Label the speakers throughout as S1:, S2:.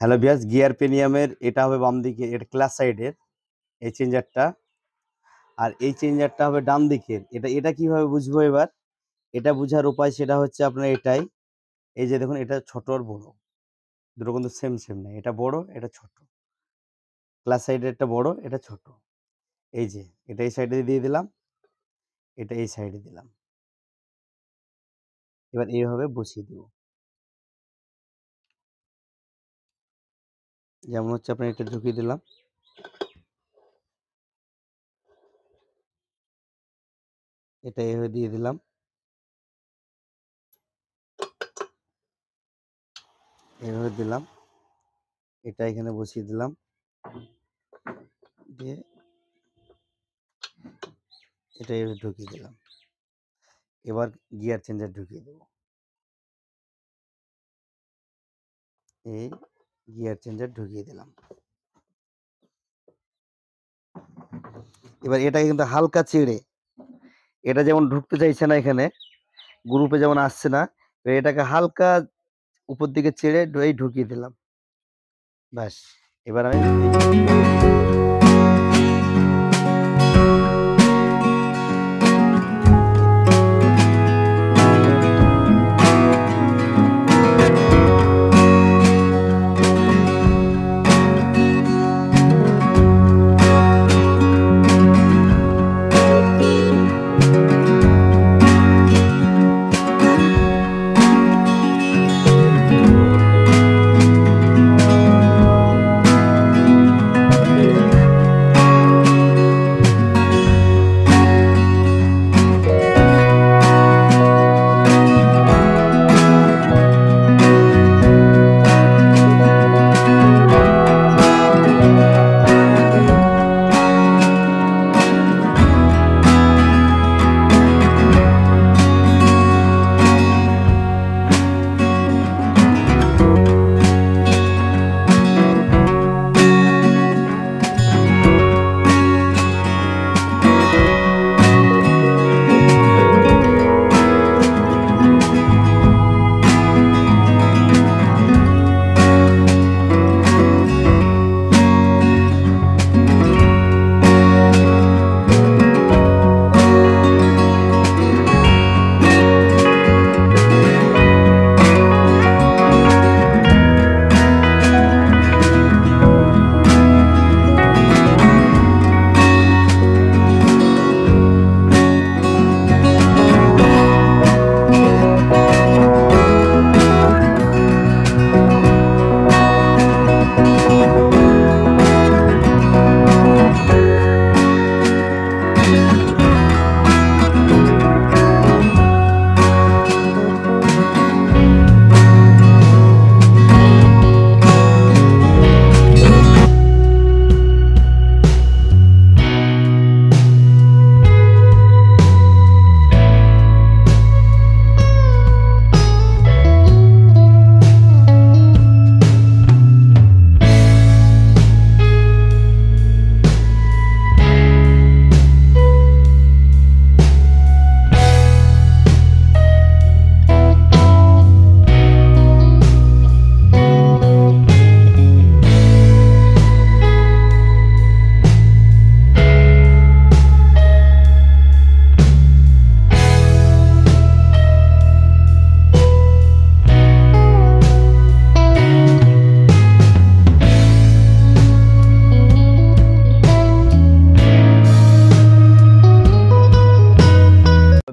S1: Hello viewers, gear পেনিয়ামের এটা হবে বাম দিকে, এটা ক্লাচ সাইডের এই চেঞ্জারটা, আর এই চেঞ্জারটা হবে ডান দিকের। এটা কিভাবে বুঝবো এবার? এটা বুঝার উপায় সেটা হচ্ছে আপনার এটাই। এই যে দেখুন, এটা ছোট আর বড়, দুটো কিন্তু সেম না, এটা বড় এটা ছোট। ক্লাচ সাইডেরটা বড়, এটা ছোট। এই যে এটা এই সাইডে দিয়ে দিলাম, এটা এই সাইডে দিলাম। এবার এইভাবে বসিয়ে দিব। যেমন হচ্ছে আপনার এটা ঢুকিয়ে দিলাম, এটা এইভাবে দিয়ে দিলাম, এইভাবে দিলাম, এটা এখানে বসিয়ে দিলাম, দিয়ে এটা এইভাবে ঢুকিয়ে দিলাম। এবার গিয়ার চেঞ্জার ঢুকিয়ে দেবো। এই গিয়ার চেঞ্জার ঢুকিয়ে দিলাম। এবার এটাকে কিন্তু হালকা চেড়ে, এটা যেমন ঢুকতে চাইছে না, এখানে গ্রুপে যেমন আসছে না, এটাকে হালকা উপর দিকে চেড়ে ঢুকিয়ে দিলাম। ব্যাস, এবার আমি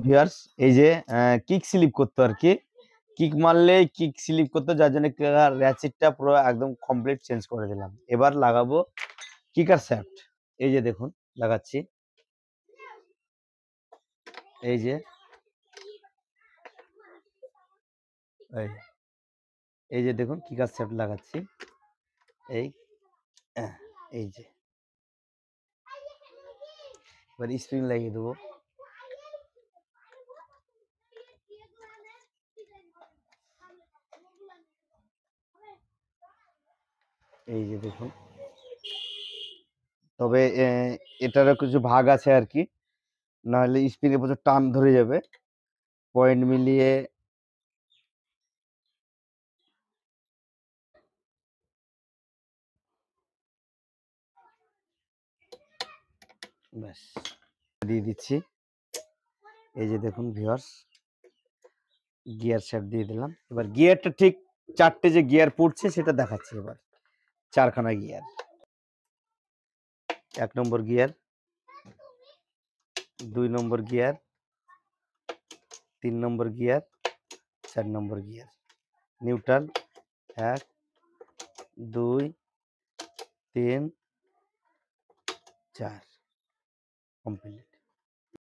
S1: ভিউয়ার্স, এই যে কিক স্লিপ করতে আর কি, কিক মারলে কিক স্লিপ করতে, যার জন্য র্যাচেটটা পুরো একদম কমপ্লিট চেঞ্জ করে দিলাম। এবার লাগাবো কিকার শ্যাফট। এই যে দেখুন লাগাচ্ছি, এই যে এই যে দেখুন কিকার শ্যাফট লাগাচ্ছি, এই এই যে এবার স্প্রিং লাগিয়ে দেবো। এই যে দেখুন, তবে এটারও কিছু ভাগ আছে আর কি, নাহলে স্প্রিংয়ে প্রচুর টান ধরে যাবে। পয়েন্ট মিলিয়ে ব্যাস দিয়ে দিচ্ছি। এই যে দেখুন ভিউয়ার্স, গিয়ার সেট দিয়ে দিলাম। এবার গিয়ারটা ঠিক 4টে যে গিয়ার পড়ছে সেটা দেখাচ্ছি। এবার 4খানা গিয়ার, 1 নম্বর গিয়ার, 2 নম্বর গিয়ার, 3 নম্বর গিয়ার, 4 নম্বর গিয়ার, নিউট্রাল 1 2 3 4 কমপ্লিট।